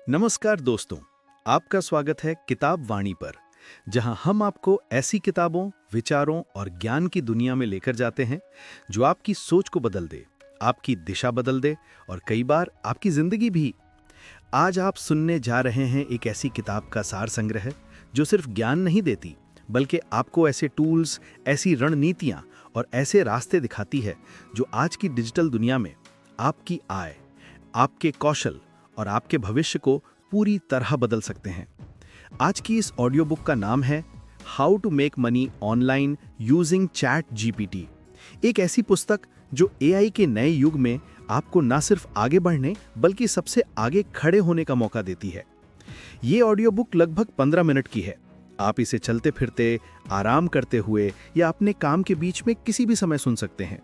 नमस्कार दोस्तों, आपका स्वागत है किताब वाणी पर, जहां हम आपको ऐसी किताबों, विचारों और ज्ञान की दुनिया में लेकर जाते हैं जो आपकी सोच को बदल दे, आपकी दिशा बदल दे और कई बार आपकी जिंदगी भी। आज आप सुनने जा रहे हैं एक ऐसी किताब का सार संग्रह जो सिर्फ ज्ञान नहीं देती, बल्कि आपको ऐसे टूल्स, ऐसी रणनीतियां और ऐसे रास्ते दिखाती है जो आज की डिजिटल दुनिया में आपकी आय, आपके कौशल और आपके भविष्य को पूरी तरह बदल सकते हैं। आज की इस ऑडियो बुक का नाम है how to make money online using chat GPT. एक ऐसी पुस्तक जो एआई के नए युग में आपको न सिर्फ आगे बढ़ने बल्कि सबसे आगे खड़े होने का मौका देती है। ये ऑडियो बुक लगभग 15 मिनट की है। आप इसे चलते फिरते, आराम करते हुए या अपने काम के बीच में किसी भी समय सुन सकते हैं।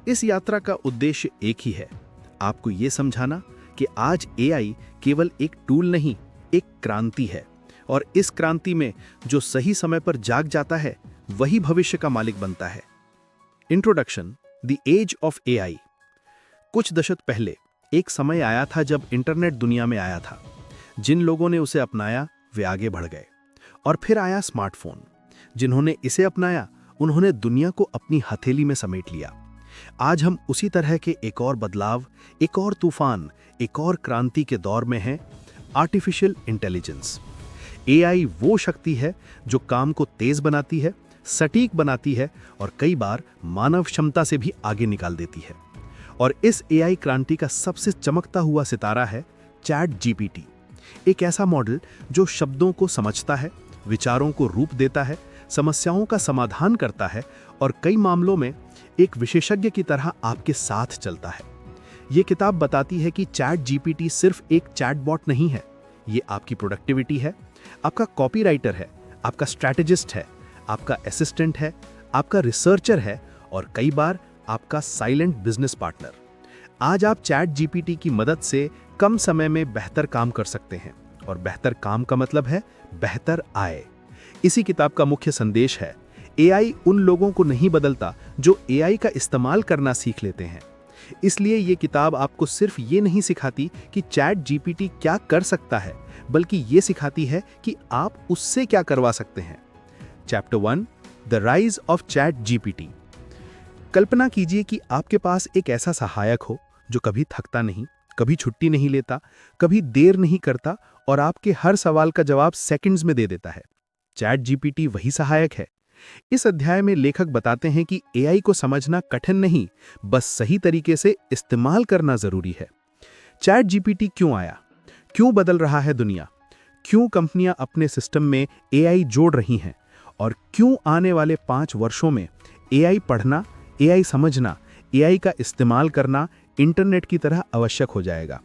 इस यात्रा का उद्देश्य एक ही है, आपको ये समझाना कि आज एआई केवल एक टूल नहीं, एक क्रांति है, और इस क्रांति में जो सही समय पर जाग जाता है वही भविष्य का मालिक बनता है। Introduction, the age of AI. कुछ दशक पहले एक समय आया था जब इंटरनेट दुनिया में आया था। जिन लोगों ने उसे अपनाया वे आगे बढ़ गए। और फिर आया स्मार्टफोन। जिन्होंने इसे अपनाया उन्होंने दुनिया को अपनी हथेली में समेट लिया। आज हम उसी तरह के एक और बदलाव, एक और तूफान, एक और क्रांति के दौर में हैं। Artificial intelligence. एआई वो शक्ति है जो काम को तेज बनाती है, सटीक बनाती है और कई बार मानव क्षमता से भी आगे निकाल देती है। और इस एआई क्रांति का सबसे चमकता हुआ सितारा है चैट जीपीटी। एक ऐसा मॉडल जो शब्दों को समझता है, विचारों को रूप देता है, समस्याओं का समाधान करता है और कई मामलों में एक विशेषज्ञ की तरह आपके साथ चलता है। ये किताब बताती है कि चैट जीपीटी सिर्फ एक चैटबॉट नहीं है, ये आपकी प्रोडक्टिविटी है, आपका कॉपीराइटर है, आपका स्ट्रैटेजिस्ट है, आपका असिस्टेंट है, आपका रिसर्चर है और कई बार आपका साइलेंट बिजनेस पार्टनर। आज आप चैट जीपीटी की मदद से कम समय में बेहतर काम कर सकते हैं, और बेहतर काम का मतलब है बेहतर आय। इसी किताब का मुख्य संदेश है, एआई उन लोगों को नहीं बदलता जो एआई का इस्तेमाल करना सीख लेते हैं। इसलिए ये किताब आपको सिर्फ ये नहीं सिखाती कि चैट जीपीटी क्या कर सकता है, बल्कि ये सिखाती है कि आप उससे क्या करवा सकते हैं। Chapter 1, the rise of ChatGPT. कल्पना कीजिए कि आपके पास एक ऐसा सहायक हो जो कभी थकता नहीं, कभी छुट्टी नहीं लेता, कभी देर नहीं करता और आपके हर सवाल का जवाब सेकंड्स में दे देता है। चैट जीपीटी वही सहायक है। इस अध्याय में लेखक बताते हैं कि एआई को समझना कठिन नहीं, बस सही तरीके से इस्तेमाल करना जरूरी है। चैट जीपीटी क्यों आया, क्यों बदल रहा है दुनिया, क्यों कंपनियां अपने सिस्टम में एआई जोड़ रही हैं और क्यों आने वाले 5 वर्षों में एआई पढ़ना, एआई समझना, एआई का इस्तेमाल करना इंटरनेट की तरह आवश्यक हो जाएगा।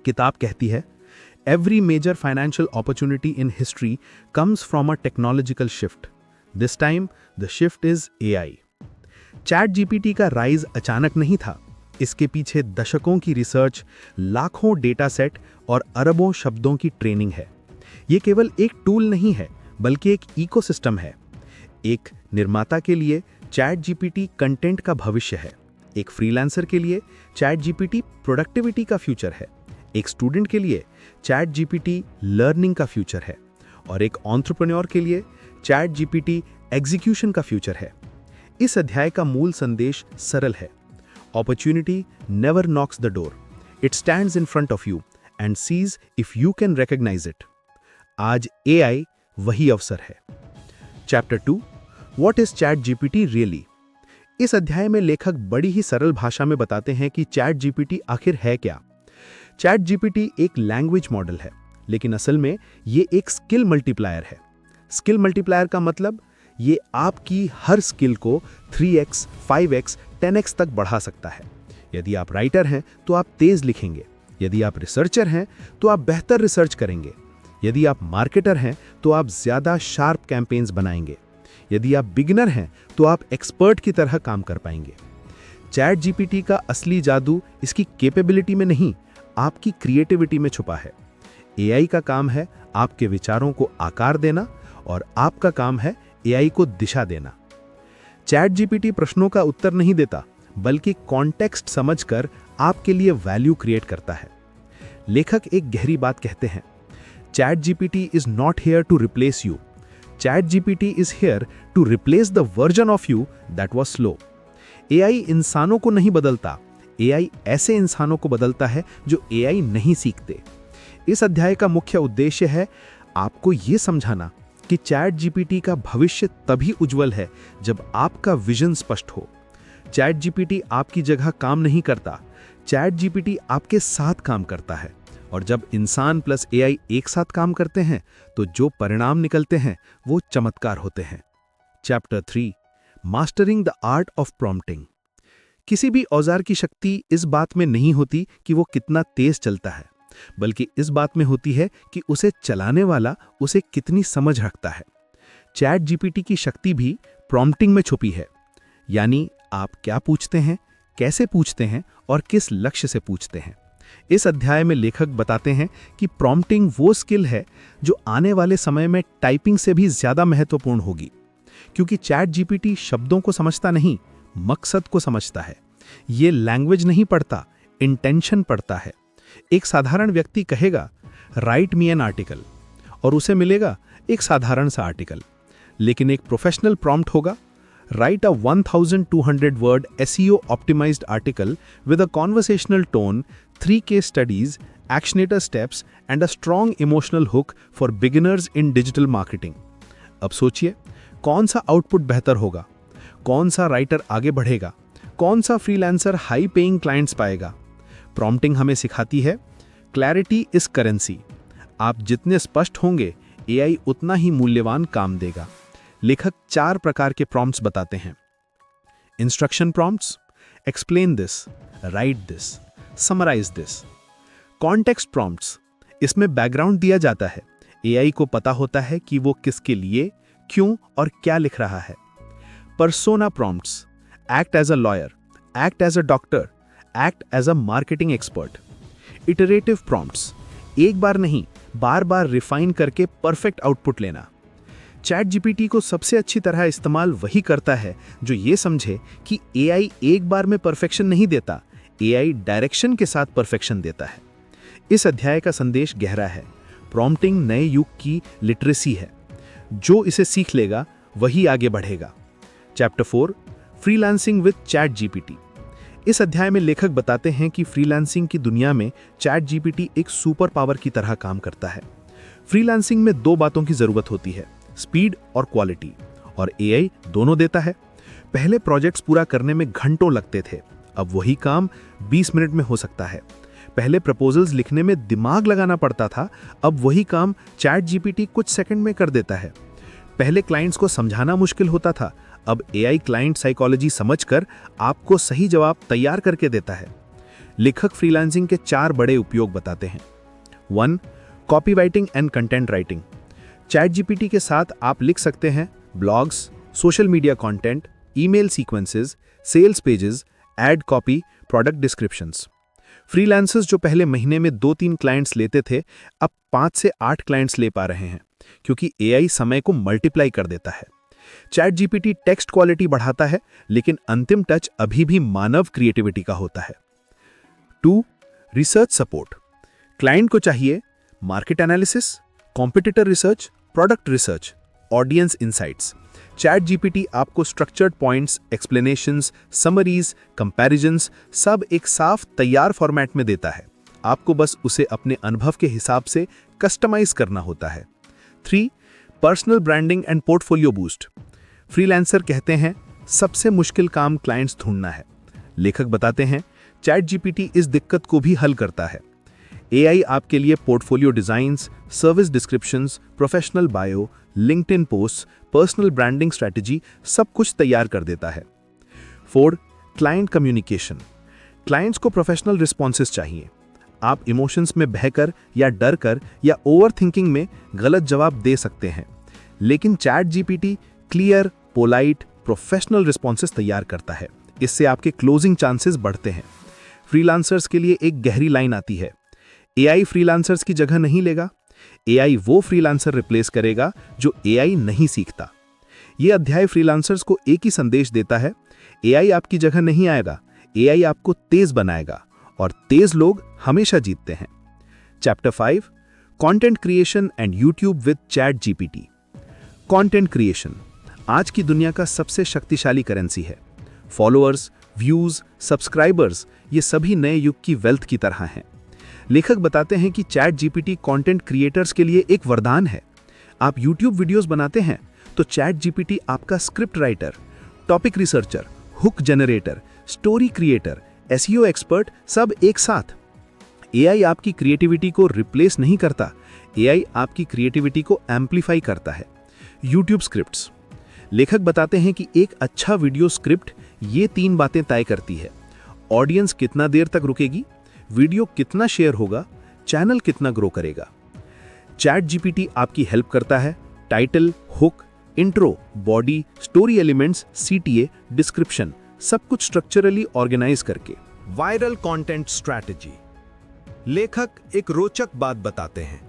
किताब कहती है, every major financial opportunity in history comes from a technological shift. This time the shift is AI. Chat GPT का राइज अचानक नहीं था। इसके पीछे दशकों की रिसर्च, लाखों डेटा सेट और अरबों शब्दों की ट्रेनिंग है। ये केवल एक टूल नहीं है, बल्कि एक इकोसिस्टम है। एक निर्माता के लिए चैट जीपीटी कंटेंट का भविष्य है। एक फ्रीलांसर के लिए चैट जीपीटी प्रोडक्टिविटी का फ्यूचर है। एक स्टूडेंट के लिए चैट जीपीटी लर्निंग का फ्यूचर है और एक एंटरप्रेन्योर के लिए चैट जीपीटी एग्जीक्यूशन का फ्यूचर है। इस अध्याय का मूल संदेश सरल है, opportunity never knocks the door, it stands in front of you and sees if you can recognise it. आज एआई वही अवसर है। Chapter 2, what is ChatGPT really. इस अध्याय में लेखक बड़ी ही सरल भाषा में बताते हैं कि चैट जीपीटी आखिर है क्या। चैट जीपीटी एक लैंग्वेज मॉडल है, लेकिन असल में ये एक स्किल मल्टीप्लायर है। स्किल मल्टीप्लायर का मतलब ये आपकी हर स्किल को 3x, 5x, 10x तक बढ़ा सकता है। यदि आप राइटर हैं तो आप तेज लिखेंगे, यदि आप रिसर्चर हैं तो आप बेहतर रिसर्च करेंगे, यदि आप मार्केटर हैं तो आप ज्यादा शार्प कैंपेन्स बनाएंगे, यदि आप बिगिनर हैं तो आप एक्सपर्ट की तरह काम कर पाएंगे। चैट जीपीटी का असली जादू इसकी कैपेबिलिटी में नहीं, आपकी क्रिएटिविटी में छुपा है। एआई का काम है आपके विचारों को आकार देना और आपका काम है एआई को दिशा देना। चैट जीपीटी प्रश्नों का उत्तर नहीं देता, बल्कि कॉन्टेक्स्ट समझकर आपके लिए वैल्यू क्रिएट करता है। लेखक एक गहरी बात कहते हैं, chat GPT is not here to replace you, chat GPT is here to replace the version of you that was slow. AI इंसानों को नहीं बदलता, एआई ऐसे इंसानों को बदलता है जो एआई नहीं सीखते। इस अध्याय का मुख्य उद्देश्य है आपको ये समझाना कि चैट जीपीटी का भविष्य तभी उज्जवल है जब आपका विजन स्पष्ट हो। चैट जीपीटी आपकी जगह काम नहीं करता, चैट जीपीटी आपके साथ काम करता है, और जब इंसान प्लस एआई एक साथ काम करते हैं तो जो परिणाम निकलते हैं वो चमत्कार होते हैं। Chapter 3, mastering the art of prompting. किसी भी औजार की शक्ति इस बात में नहीं होती कि वो कितना तेज चलता है, बल्कि इस बात में होती है कि उसे चलाने वाला उसे कितनी समझ रखता है। चैट जीपीटी की शक्ति भी प्रॉम्प्टिंग में छुपी है, यानी आप क्या पूछते हैं, कैसे पूछते हैं और किस लक्ष्य से पूछते हैं। इस अध्याय में लेखक बताते हैं कि प्रॉम्प्टिंग वो स्किल है जो आने वाले समय में टाइपिंग से भी ज्यादा महत्वपूर्ण होगी, क्योंकि चैट जीपीटी शब्दों को समझता नहीं, मकसद को समझता है। ये लैंग्वेज नहीं पढ़ता, इंटेंशन पढ़ता है। एक साधारण व्यक्ति कहेगा राइट मी एन आर्टिकल, और उसे मिलेगा एक साधारण सा आर्टिकल। लेकिन एक प्रोफेशनल प्रॉम्प्ट होगा, write a 1200 word SEO optimised article with a conversational tone, 3 case studies, actionable steps and a strong emotional hook for beginners in digital marketing. अब सोचिए, कौन सा आउटपुट बेहतर होगा, कौन सा राइटर आगे बढ़ेगा, कौन सा फ्रीलांसर हाई पेइंग क्लाइंट्स पाएगा। प्रॉम्प्टिंग हमें सिखाती है क्लैरिटी इज करेंसी। आप जितने स्पष्ट होंगे, एआई उतना ही मूल्यवान काम देगा। लेखक 4 प्रकार के प्रॉम्प्ट्स बताते हैं। Instruction prompts, explain this, write this, summarise this. Context prompts, इसमें बैकग्राउंड दिया जाता है, एआई को पता होता है कि वो किसके लिए, क्यों और क्या लिख रहा है। Persona prompts, act as a lawyer, act as a doctor, act as a marketing expert. Iterative prompts, एक बार नहीं, बार बार रिफाइन करके परफेक्ट आउटपुट लेना। चैट जीपीटी को सबसे अच्छी तरह इस्तेमाल वही करता है जो ये समझे कि एआई एक बार में परफेक्शन नहीं देता, एआई डायरेक्शन के साथ परफेक्शन देता है। इस अध्याय का संदेश गहरा है। प्रॉम्प्टिंग नए युग की लिटरेसी है, जो इसे सीख लेगा वही आगे बढ़ेगा। Chapter 4, freelancing with chat GPT. इस अध्याय में लेखक बताते हैं कि फ्रीलांसिंग की दुनिया में चैट जीपीटी एक सुपर पावर की तरह काम करता है। फ्रीलांसिंग में 2 बातों की जरूरत होती है, स्पीड और क्वालिटी, और एआई दोनों देता है। पहले प्रोजेक्ट्स पूरा करने में घंटों लगते थे, अब वही काम 20 मिनट में हो सकता है। पहले प्रपोजल्स लिखने में दिमाग लगाना पड़ता था, अब वही काम चैट जीपीटी कुछ सेकंड में कर देता है। पहले क्लाइंट्स को समझाना मुश्किल होता था, अब एआई क्लाइंट साइकोलॉजी समझकर आपको सही जवाब तैयार करके देता है। लेखक फ्रीलांसिंग के 4 बड़े उपयोग बताते हैं। 1, copy writing and content writing. Chat GPT के साथ आप लिख सकते हैं blogs, social media content, email sequences, sales pages, ad copy, product descriptions. Freelancers जो पहले महीने में 2-3 क्लाइंट्स लेते थे, अब 5 से 8 क्लाइंट्स ले पा रहे हैं, क्योंकि एआई समय को मल्टीप्लाई कर देता है। चैट जीपीटी टेक्स्ट क्वालिटी बढ़ाता है, लेकिन अंतिम टच अभी भी मानव क्रिएटिविटी का होता है। 2, रिसर्च सपोर्ट। क्लाइंट को चाहिए market analysis, competitor research, product research, audience insights. ChatGPT आपको structured points, explanations, summaries, comparisons सब एक साफ तैयार फॉर्मेट में देता है। आपको बस उसे अपने अनुभव के हिसाब से कस्टमाइज करना होता है। 3, personal branding and portfolio boost. Freelancer कहते हैं सबसे मुश्किल काम क्लाइंट्स ढूंढना है। लेखक बताते हैं चैट जीपीटी इस दिक्कत को भी हल करता है। एआई आपके लिए portfolio designs, service descriptions, professional bio, LinkedIn post, personal branding strategy सब कुछ तैयार कर देता है। 4, क्लाइंट कम्युनिकेशन। क्लाइंट्स को प्रोफेशनल रिस्पॉन्सेस चाहिए। आप इमोशंस में बहकर या डर कर या ओवर थिंकिंग में गलत जवाब दे सकते हैं, लेकिन chat GPT clear, polite, professional responses तैयार करता है। इससे आपके क्लोजिंग चांसेस बढ़ते हैं। फ्रीलांसर्स के लिए एक गहरी लाइन आती है, एआई फ्रीलांसर्स की जगह नहीं लेगा, एआई वो फ्रीलांसर रिप्लेस करेगा जो एआई नहीं सीखता। यह अध्याय फ्रीलांसर्स को एक ही संदेश देता है, एआई आपकी जगह नहीं आएगा, एआई आपको तेज बनाएगा, और तेज लोग हमेशा जीतते हैं। Chapter 5 content creation and YouTube with chat GPT. Content creation आज की दुनिया का सबसे शक्तिशाली करेंसी है। फॉलोअर्स, व्यूज, सब्सक्राइबर्स ये सभी नए युग की वेल्थ की तरह हैं। लेखक बताते हैं कि चैट जीपीटी कंटेंट क्रिएटर्स के लिए एक वरदान है। आप यूट्यूब वीडियोस बनाते हैं तो चैट जीपीटी आपका script writer, topic researcher, hook generator, story creator, SEO expert सब एक साथ। एआई आपकी क्रिएटिविटी को रिप्लेस नहीं करता, एआई आपकी क्रिएटिविटी को एम्पलीफाई करता है। यूट्यूब स्क्रिप्ट्स लेखक बताते हैं कि एक अच्छा वीडियो स्क्रिप्ट ये 3 बातें तय करती है। ऑडियंस कितना देर तक रुकेगी, वीडियो कितना शेयर होगा, चैनल कितना ग्रो करेगा। चैट जीपीटी आपकी हेल्प करता है title, hook, intro, body, story elements, CTA, description सब कुछ स्ट्रक्चरली ऑर्गेनाइज करके। वायरल कंटेंट स्ट्रैटेजी लेखक एक रोचक बात बताते हैं।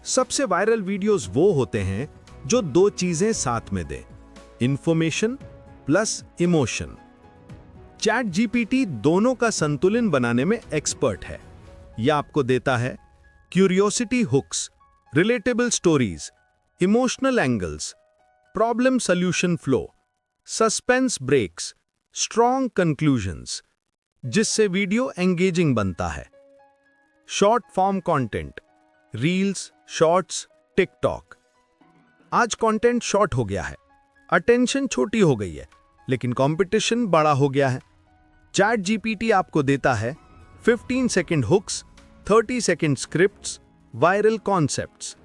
सबसे वायरल वीडियोस वो होते हैं जो 2 चीजें साथ में दें, information plus emotion. Chat GPT दोनों का संतुलन बनाने में एक्सपर्ट है। यह आपको देता है curiosity hooks, relatable stories, emotional angles, problem solution flow, suspense breaks, strong conclusions, जिससे वीडियो एंगेजिंग बनता है। Short form content, reels, shorts, TikTok. आज कंटेंट शॉर्ट हो गया है, अटेंशन छोटी हो गई है, लेकिन कंपटीशन बड़ा हो गया है। चैट जीपीटी आपको देता है 15 second hooks, 30 second scripts, viral concepts,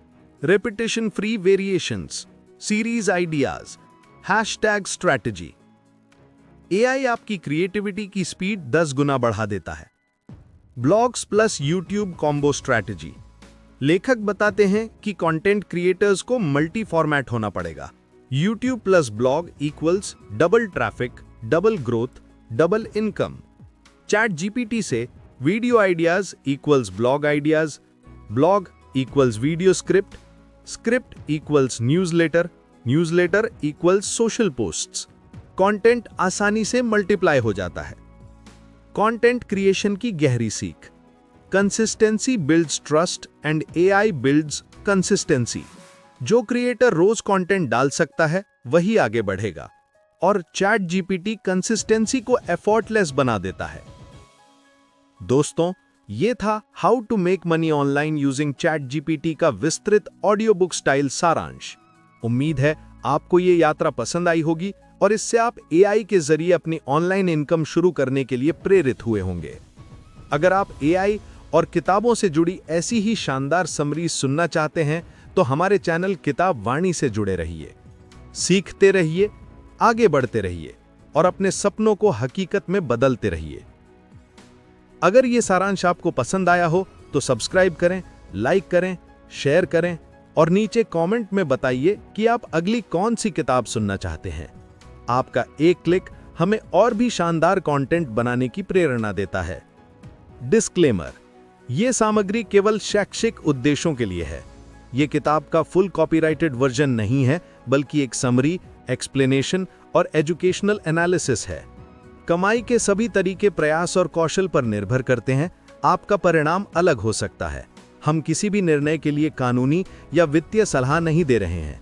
repetition free variations, series ideas, hashtag strategy. AI आपकी क्रिएटिविटी की स्पीड 10 गुना बढ़ा देता है। Blogs plus YouTube combo strategy लेखक बताते हैं कि कंटेंट क्रिएटर्स को मल्टी फॉर्मेट होना पड़ेगा। YouTube plus blog equals double traffic, double growth, double income. ChatGPT से video ideas equals blog ideas, blog equals video script, script equals newsletter, newsletter equals social posts. Content आसानी से multiply हो जाता है। Content creation की गहरी सीख, consistency builds trust and AI builds consistency. जो क्रिएटर रोज कंटेंट डाल सकता है वही आगे बढ़ेगा, और चैट जीपीटी कंसिस्टेंसी को एफर्टलेस बना देता है। दोस्तों, ये था how to make money online using chat GPT का विस्तृत ऑडियो बुक स्टाइल सारांश। उम्मीद है आपको ये यात्रा पसंद आई होगी और इससे आप एआई के जरिए अपनी ऑनलाइन इनकम शुरू करने के लिए प्रेरित हुए होंगे। अगर आप एआई और किताबों से जुड़ी ऐसी ही शानदार समरीज सुनना चाहते हैं तो हमारे चैनल किताब वाणी से जुड़े रहिए। सीखते रहिए, आगे बढ़ते रहिए और अपने सपनों को हकीकत में बदलते रहिए। अगर ये सारांश आपको पसंद आया हो तो सब्सक्राइब करें, लाइक करें, शेयर करें और नीचे कमेंट में बताइए कि आप अगली कौन सी किताब सुनना चाहते हैं। आपका एक क्लिक हमें और भी शानदार कंटेंट बनाने की प्रेरणा देता है। डिस्क्लेमर, यह सामग्री केवल शैक्षिक उद्देश्यों के लिए है। यह किताब का फुल कॉपीराइटेड वर्जन नहीं है, बल्कि एक समरी, एक्सप्लेनेशन और एजुकेशनल एनालिसिस है। कमाई के सभी तरीके प्रयास और कौशल पर निर्भर करते हैं। आपका परिणाम अलग हो सकता है। हम किसी भी निर्णय के लिए कानूनी या वित्तीय सलाह नहीं दे रहे हैं।